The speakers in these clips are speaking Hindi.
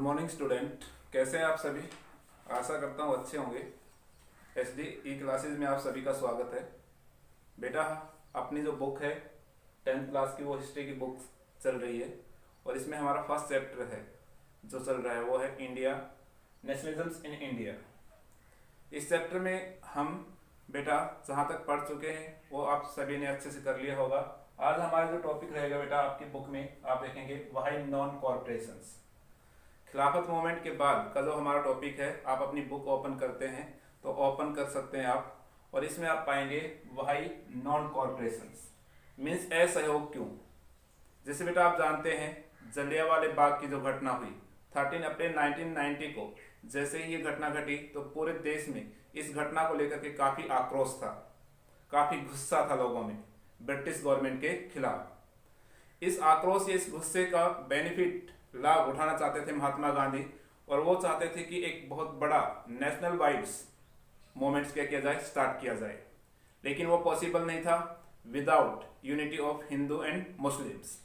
गुड मॉर्निंग स्टूडेंट, कैसे हैं आप सभी। आशा करता हूँ अच्छे होंगे। एसडी ई क्लासेज में आप सभी का स्वागत है। बेटा, अपनी जो बुक है 10th क्लास की, वो हिस्ट्री की बुक चल रही है और इसमें हमारा फर्स्ट चैप्टर है जो चल रहा है वो है इंडिया, नेशनलिज्म्स इन इंडिया। इस चैप्टर में हम बेटा जहाँ तक पढ़ चुके हैं वो आप सभी ने अच्छे से कर लिया होगा। आज हमारा जो टॉपिक रहेगा बेटा, आपकी बुक में आप देखेंगे व्हाई नॉन कॉर्पोरेशंस। खिलाफत मूवमेंट के बाद का जो हमारा टॉपिक है, आप अपनी बुक ओपन करते हैं तो ओपन कर सकते हैं आप, और इसमें आप पाएंगे व्हाई नॉन कॉर्पोरेशंस मीन्स असहयोग क्यों। जैसे बेटा आप जानते हैं जलियांवाले बाग की जो घटना हुई 13 अप्रैल 1990 को, जैसे ही ये घटना घटी तो पूरे देश में इस घटना को लेकर के काफी आक्रोश था, काफी गुस्सा था लोगों में ब्रिटिश गवर्नमेंट के खिलाफ। इस आक्रोश या इस गुस्से का बेनिफिट लाभ उठाना चाहते थे महात्मा गांधी, और वो चाहते थे कि एक बहुत बड़ा नेशनल वाइड्स मूवमेंट्स क्या किया जाए, स्टार्ट किया जाए। लेकिन वो पॉसिबल नहीं था without unity of Hindu and Muslims.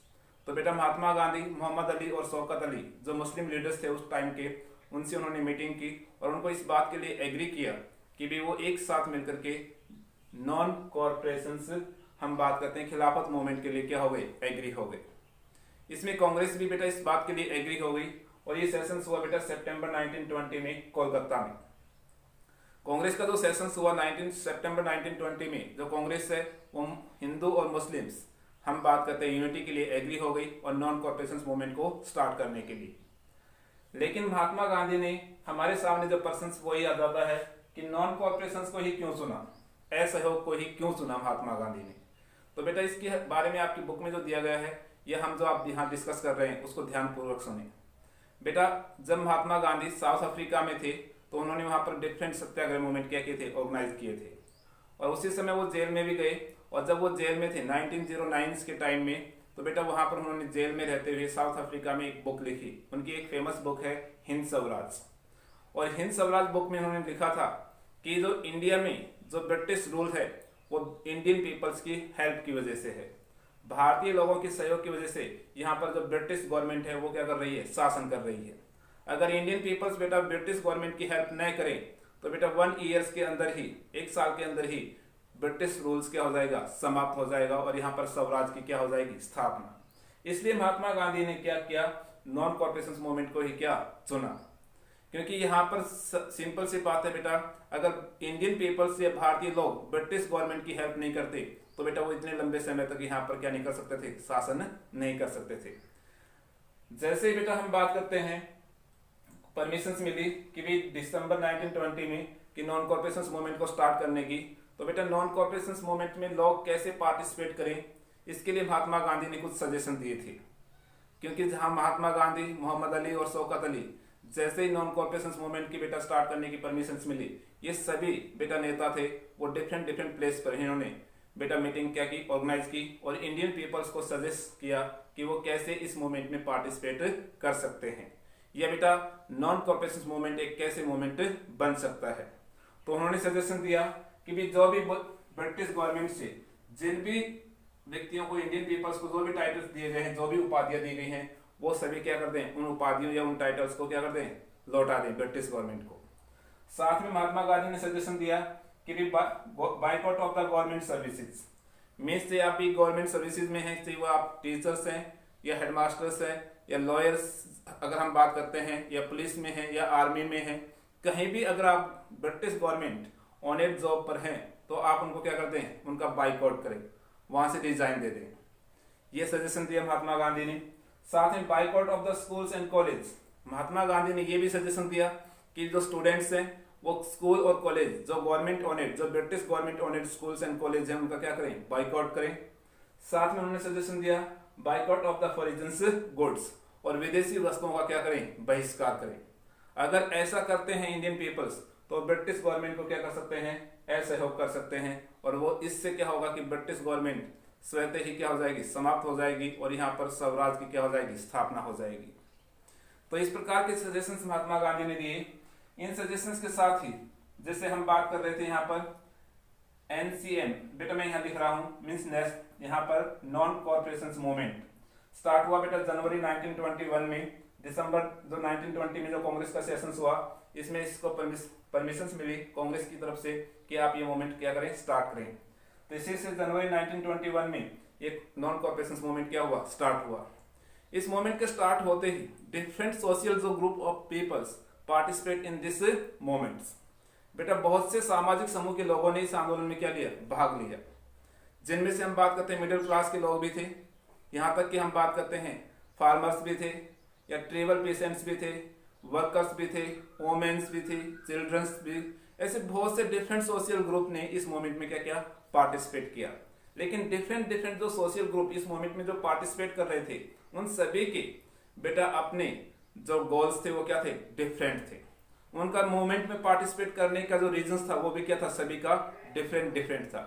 तो बेटा महात्मा गांधी, मोहम्मद अली और शौकत अली जो मुस्लिम लीडर्स थे उस टाइम के, उनसे उन्होंने मीटिंग की और उनको इस बात के लिए एग्री किया कि भी वो एक साथ मिलकर के नॉन कॉर्पोरेशंस, हम बात करते हैं खिलाफत मूवमेंट के लिए क्या हो गए, एग्री हो गए। इसमें कांग्रेस भी बेटा इस बात के लिए एग्री हो गई और ये सेशन हुआ बेटा सितंबर 1920 में कोलकाता में। कांग्रेस का जो सेशन हुआ सितंबर 1920 में, जो कांग्रेस है वो हिंदू और मुस्लिम्स, हम बात करते हैं यूनिटी के लिए एग्री हो गई और नॉन कॉर्पोरेशन मूवमेंट को स्टार्ट करने के लिए। लेकिन महात्मा गांधी ने हमारे सामने जो प्रश्न वही आ जाता है कि नॉन कॉर्पोरेशन को ही क्यों चुना, असहयोग को ही क्यों चुना महात्मा गांधी ने। तो बेटा इसके बारे में आपकी बुक में जो दिया गया है, यह हम जो आप यहाँ डिस्कस कर रहे हैं उसको ध्यानपूर्वक सुनिए। बेटा जब महात्मा गांधी साउथ अफ्रीका में थे तो उन्होंने वहां पर डिफरेंट सत्याग्रह मूवमेंट क्या किए थे, ऑर्गेनाइज किए थे, और उसी समय वो जेल में भी गए। और जब वो जेल में थे 1909 के टाइम में, तो बेटा वहां पर उन्होंने जेल में रहते हुए साउथ अफ्रीका में एक बुक लिखी। उनकी एक फेमस बुक है हिंद स्वराज। और हिंद स्वराज बुक में उन्होंने लिखा था कि जो इंडिया में जो ब्रिटिश रूल है वो इंडियन पीपल्स की हेल्प की वजह से है, भारतीय लोगों के सहयोग की वजह से यहाँ पर जो ब्रिटिश गवर्नमेंट है वो क्या कर रही है, शासन कर रही है। अगर इंडियन पीपल्स बेटा ब्रिटिश गवर्नमेंट की हेल्प न करें तो बेटा 1 ईयर्स के अंदर ही, 1 साल के अंदर ही ब्रिटिश रूल्स क्या हो जाएगा, समाप्त हो जाएगा और यहाँ पर स्वराज की क्या हो जाएगी, स्थापना। इसलिए महात्मा गांधी ने क्या किया, नॉन कॉर्पोरेशन मूवमेंट को ही क्या चुना। क्योंकि यहाँ पर सिंपल सी बात है बेटा, अगर इंडियन पीपल्स या भारतीय लोग ब्रिटिश गवर्नमेंट की हेल्प नहीं करते तो बेटा वो इतने लंबे समय तक यहाँ पर क्या नहीं कर सकते थे, शासन नहीं कर सकते थे। जैसे बेटा हम बात करते हैं परमिशंस मिली कि भी दिसंबर 1920 में कि नॉन कॉर्पोरेशन मूवमेंट को स्टार्ट करने की, तो बेटा नॉन कॉर्पोरेशन मूवमेंट में लोग कैसे पार्टिसिपेट करें, इसके लिए महात्मा गांधी ने कुछ सजेशन दिए थे। क्योंकि जहां महात्मा गांधी, मोहम्मद अली और शौकत अली जैसे ही नॉन कॉर्पोरेशन मूवमेंट की बेटा स्टार्ट करने की परमिशन मिली, ये सभी बेटा नेता थे वो डिफरेंट प्लेस पर इन्होंने बेटा मीटिंग क्या की, ऑर्गेनाइज की और इंडियन पीपल्स को सजेस्ट किया कि वो कैसे इस मूवमेंट में पार्टिसिपेट कर सकते हैं, या बेटा नॉन कॉर्पोरेशन मूवमेंट एक कैसे मूवमेंट बन सकता है। तो उन्होंने सजेशन दिया कि भी जो भी ब्रिटिश गवर्नमेंट से जिन भी व्यक्तियों को, इंडियन पीपल्स को जो भी टाइटल्स दिए गए हैं, जो भी उपाधियां दी गई हैं, वो सभी क्या कर दें, उन उपाधियों या उन टाइटल्स को क्या कर दें, लौटा दें ब्रिटिश गवर्नमेंट को। साथ में महात्मा गांधी ने सजेशन दिया कि भी boycott of the government services means से आप भी गवर्नमेंट सर्विसेज में हैं, चाहे वो आप टीचर्स हैं या हेडमास्टर्स हैं या लॉयर्स अगर हम बात करते हैं, या पुलिस में हैं या आर्मी में हैं, कहीं भी अगर आप ब्रिटिश गवर्नमेंट ऑनेड जॉब पर हैं तो आप उनको क्या कर दें, उनका बाइकआउट करें, वहां से रिजाइन दे दें। ये सजेशन दिया महात्मा गांधी ने। साथ में boycott of the schools and college, Mahatma Gandhi ने ये भी सजेशन दिया कि जो स्टूडेंट्स हैं वो स्कूल और कॉलेज जो गवर्नमेंट ऑनेड, जो British government owned schools and college हैं उनका क्या करें, बाइकआउट करें। साथ में उन्होंने सजेशन दिया boycott of the foreign goods, और विदेशी वस्तुओं का क्या करें, बहिष्कार करें। अगर ऐसा करते हैं इंडियन पीपल्स तो ब्रिटिश गवर्नमेंट को क्या कर सकते हैं, असहयोग कर सकते हैं, और वो इससे क्या होगा कि ब्रिटिश गवर्नमेंट स्वतः ही क्या हो जाएगी, समाप्त हो जाएगी और यहाँ पर स्वराज की क्या हो जाएगी, स्थापना हो जाएगी। तो इस प्रकार के सजेशंस महात्मा गांधी ने दिए। इन सजेशंस के साथ ही जैसे हम बात कर रहे थे यहाँ पर एनसीएम, बेटा मैं यहाँ लिख रहा हूँ मीन्स नेक्स्ट, यहाँ पर नॉन कॉर्पोरेशन मूवमेंट स्टार्ट हुआ बेटा जनवरी 1921 में दिसंबर जो 1920 में जो कांग्रेस का सेशन हुआ, इसमें इसको परमिशन मिली कांग्रेस की तरफ से कि आप ये मूवमेंट क्या करें, स्टार्ट करें। तो इसी से जनवरी 1921 में एक नॉन कॉर्पोरेशन मूवमेंट क्या हुआ, स्टार्ट हुआ। इस मूवमेंट के स्टार्ट होते ही डिफरेंट सोशल जो group of peoples participate in this movements. बेटा बहुत से सामाजिक समूह के लोगों ने इस आंदोलन में क्या लिया, भाग लिया, जिनमें से हम बात करते हैं मिडिल क्लास के लोग भी थे, यहाँ तक कि हम बात करते हैं फार्मर्स भी थे, या ट्रेवल पेशेंट्स भी थे, वर्कर्स भी थे, वोमेन्स भी थे, चिल्ड्रंस भी, ऐसे बहुत से डिफरेंट सोशल ग्रुप ने इस मूवमेंट में क्या किया, पार्टिसिपेट किया। लेकिन डिफरेंट जो सोशल ग्रुप इस मूवमेंट में जो पार्टिसिपेट कर रहे थे, उन सभी के बेटा अपने जो गोल्स थे वो क्या थे, डिफरेंट थे। उनका मूवमेंट में पार्टिसिपेट करने का जो रीजन था वो भी क्या था, सभी का डिफरेंट था।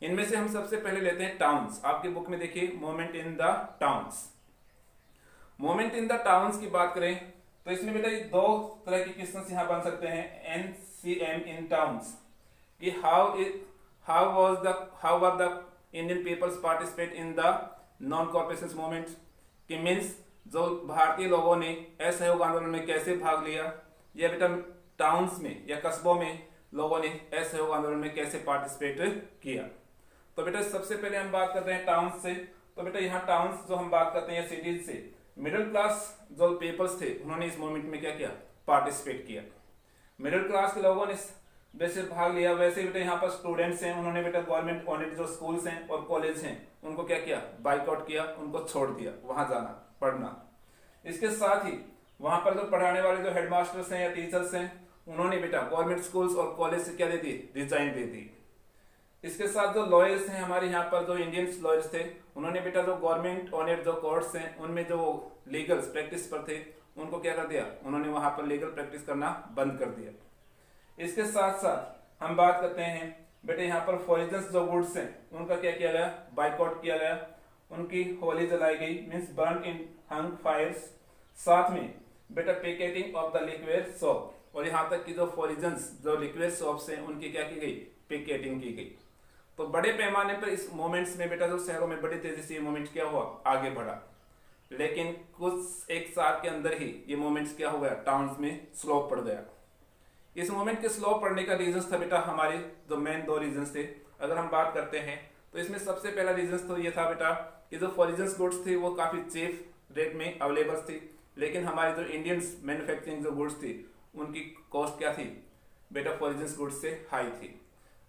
इनमें से हम सबसे पहले लेते हैं टाउन्स। आपकी बुक में देखिए movement in the towns. Movement in the towns की बात करें तो इसमें बेटा दो तरह के क्वेश्चन यहाँ बन सकते हैं, एनसीएम इन टाउन्स, कि how were the Indian peoples participate in the non corporation movement, कि मीन्स जो भारतीय लोगों ने असहयोग आंदोलन में कैसे भाग लिया, या बेटा टाउन्स में या कस्बों में लोगों ने असहयोग आंदोलन में कैसे पार्टिसिपेट किया। तो बेटा सबसे पहले हम बात करते हैं टाउन्स से। तो बेटा यहाँ टाउन्स जो हम बात करते हैं सिटीज से, मिडिल क्लास जो पीपल्स थे उन्होंने इस मूवमेंट में क्या किया, पार्टिसिपेट किया। मिडिल क्लास के लोगों ने वैसे भाग लिया, वैसे बेटा यहाँ पर स्टूडेंट्स हैं, उन्होंने बेटा गवर्नमेंट ऑनेड जो स्कूल्स हैं और कॉलेज हैं उनको क्या किया, बाइकआउट किया, उनको छोड़ दिया वहां जाना पढ़ना। इसके साथ ही वहां पर जो पढ़ाने वाले जो हेडमास्टर्स हैं या टीचर्स हैं, उन्होंने बेटा गवर्नमेंट स्कूल्स और कॉलेज से क्या दे दी, रिजाइन दे दी। इसके साथ जो लॉयर्स हैं हमारे यहाँ पर, जो इंडियन लॉयर्स थे, उन्होंने बेटा जो गवर्नमेंट ऑनेड जो कोर्ट्स हैं उनमें जो लीगल प्रैक्टिस पर थे उनको क्या कर दिया, उन्होंने वहां पर लीगल प्रैक्टिस करना बंद कर दिया। इसके साथ साथ हम बात करते हैं बेटे यहाँ पर फॉरिजन्स जो गुड्स हैं उनका क्या किया गया, बाइकआउट किया गया, उनकी होली जलाई गई, मींस बर्न इन हंग फायर्स। साथ में बेटा picketing of the liquid shop, और यहाँ तक कि जो फॉरिजन्स जो लिक्विड शॉप्स हैं उनकी क्या की गई, पिकेटिंग की गई। तो बड़े पैमाने पर इस मूवमेंट्स में बेटा जो शहरों में बड़ी तेजी से ये मूवमेंट क्या हुआ, आगे बढ़ा। लेकिन कुछ एक साल के अंदर ही ये मूवमेंट्स क्या हो गया, टाउन्स में स्लो पड़ गया। इस मूवमेंट के स्लो पड़ने का रीजन था बेटा हमारे जो मेन दो रीजन थे। अगर हम बात करते हैं तो इसमें सबसे पहला रीजन तो ये था बेटा कि जो फॉरिजन्स गुड्स थी वो काफी चीप रेट में अवेलेबल थी, लेकिन हमारी जो इंडियन मैन्युफैक्चरिंग जो गुड्स थी उनकी कॉस्ट क्या थी बेटा, फॉरिजन्स गुड्स से हाई थी।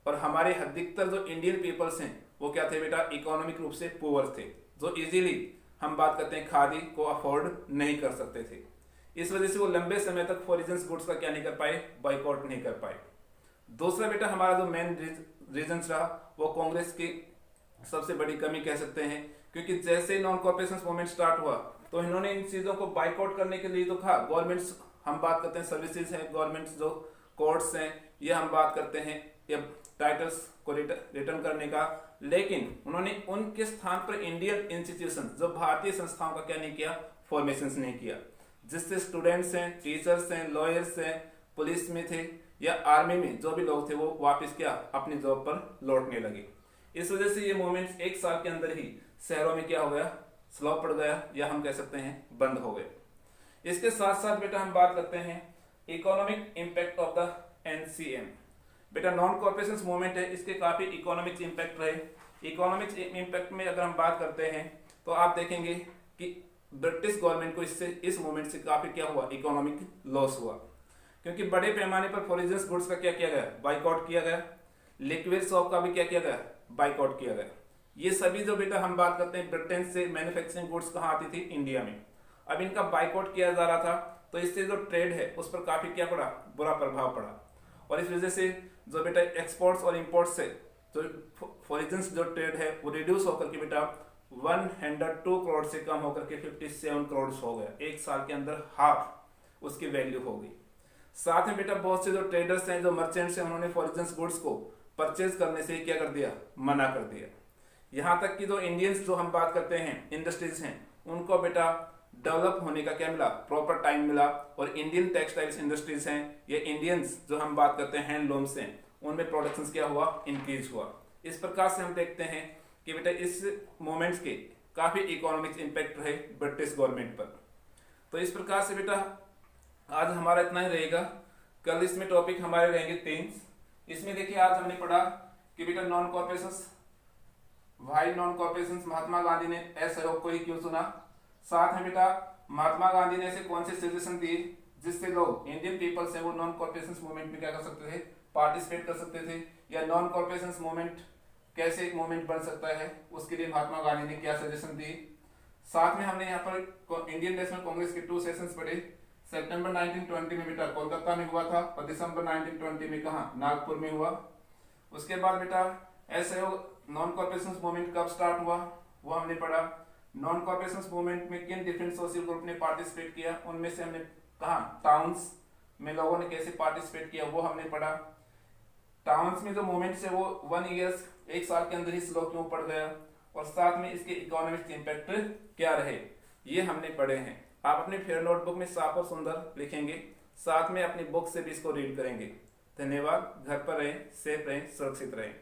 और हमारे अधिकतर जो इंडियन पीपल्स हैं वो क्या थे बेटा, इकोनॉमिक रूप से पुअर थे, जो इजीली हम बात करते हैं खादी को अफोर्ड नहीं कर सकते थे। इस वजह से वो लंबे समय तक फॉरिजन्स गुड्स का क्या नहीं कर पाए, बाइकआउट नहीं कर पाए। दूसरा बेटा हमारा जो मेन रीजन रहा वो कांग्रेस की सबसे बड़ी कमी कह सकते हैं, क्योंकि जैसे ही नॉन कॉर्पोरेशन मूवमेंट स्टार्ट हुआ तो इन्होंने इन चीजों को बाइकआउट करने के लिए तो कहा, गवर्नमेंट्स हम बात करते हैं सर्विसेज हैं, गवर्नमेंट्स जो कोर्ट्स हैं, ये हम बात करते हैं या टाइटल्स को रिटर्न करने का, लेकिन उन्होंने उनके स्थान पर इंडियन इंस्टीट्यूशन जो भारतीय संस्थाओं का क्या नहीं किया, फॉर्मेशन नहीं किया, जिससे स्टूडेंट्स हैं, टीचर्स हैं, लॉयर्स हैं, पुलिस में थे या आर्मी में जो भी लोग थे वो वापस क्या अपनी जॉब पर लौटने लगे। इस वजह से ये मूवमेंट्स एक साल के अंदर ही शहरों में क्या हो गया, स्लो पड़ गया, या हम कह सकते हैं बंद हो गए। इसके साथ साथ बेटा हम बात करते हैं economic impact of the NCM. बेटा नॉन कॉर्पोरेशन मूवमेंट है, इसके काफी इकोनॉमिक इंपैक्ट रहे। इकोनॉमिक इंपैक्ट में अगर हम बात करते हैं तो आप देखेंगे कि ब्रिटिश गवर्नमेंट को इससे इस मूवमेंट से काफी क्या हुआ, इकोनॉमिक लॉस हुआ, क्योंकि बड़े पैमाने पर फॉरिजन्स गुड्स का क्या किया गया, बाइकआउट किया गया। लिक्विड शॉप का भी क्या किया गया, बाइकआउट किया गया। ये सभी जो बेटा हम बात करते हैं ब्रिटेन से मैन्युफैक्चरिंग गुड्स कहाँ आती थी, इंडिया में। अब इनका बाइकआउट किया जा रहा था तो इससे जो ट्रेड है उस पर काफी क्या पड़ा, बुरा प्रभाव पड़ा, और इस वजह से जो बेटा एक्सपोर्ट्स और इंपोर्ट्स से जो फॉरिजन्स जो ट्रेड है वो रिड्यूस होकर के बेटा 102 करोड़ से कम होकर के 57 करोड़ हो गया। एक साल के अंदर हाफ उसकी वैल्यू हो गई। साथ में बेटा बहुत से जो ट्रेडर्स हैं, जो मर्चेंट्स हैं, उन्होंने फॉरिजन्स गुड्स को परचेज करने से क्या कर दिया, मना कर दिया। यहाँ तक कि जो इंडियंस जो हम बात करते हैं इंडस्ट्रीज हैं, उनको बेटा डेवलप होने का क्या मिला, प्रॉपर टाइम मिला। और इंडियन टेक्सटाइल्स इंडस्ट्रीज हैं या इंडियंस जो हम बात करते हैं हैंडलूम्स हैं, उनमें प्रोडक्शन क्या हुआ, इंक्रीज हुआ। इस प्रकार से हम देखते हैं कि बेटा इस मूवमेंट्स के काफी इकोनॉमिक इंपैक्ट रहे ब्रिटिश गवर्नमेंट पर। तो इस प्रकार से बेटा आज हमारा इतना ही रहेगा। कल इसमें टॉपिक हमारे रहेंगे 3। इसमें देखिए आज हमने पढ़ा कि बेटा non corporations, why non corporations Mahatma Gandhi ने असहयोग को ही क्यों चुना। साथ में बेटा महात्मा गांधी ने ऐसे कौन से सजेशन दिए जिससे लोग इंडियन पीपल्स है वो नॉन कॉर्पोरेशंस मूवमेंट में क्या कर सकते थे, पार्टिसिपेट कर सकते थे, या नॉन कॉर्पोरेशंस मूवमेंट कैसे एक मूवमेंट बन सकता है, उसके लिए महात्मा गांधी ने क्या सजेशन दिए। साथ में हमने यहाँ पर इंडियन नेशनल कांग्रेस के 2 सेशंस पढ़े। सितंबर 1920 में बेटा कोलकाता में हुआ था और दिसंबर 1920 में कहाँ, नागपुर में हुआ। उसके बाद बेटा असहयोग नॉन कॉर्पोरेशंस मूवमेंट कब स्टार्ट हुआ वो हमने पढ़ा। नॉन कॉर्पोरेशंस मूवमेंट में किन डिफरेंट सोशल ग्रुप ने पार्टिसिपेट किया, उनमें से हमने कहाँ टाउन्स में लोगों ने कैसे पार्टिसिपेट किया वो हमने पढ़ा। टाउन्स में जो मूवमेंट्स है वो 1 साल के अंदर ही स्लो क्यों पड़ गया, और साथ में इसके इकोनॉमिक इम्पैक्ट क्या रहे, ये हमने पढ़े हैं। आप अपने फेयर नोटबुक में साफ और सुंदर लिखेंगे, साथ में अपनी बुक से भी इसको रीड करेंगे। धन्यवाद। घर पर रहें, सेफ रहें, सुरक्षित रहें।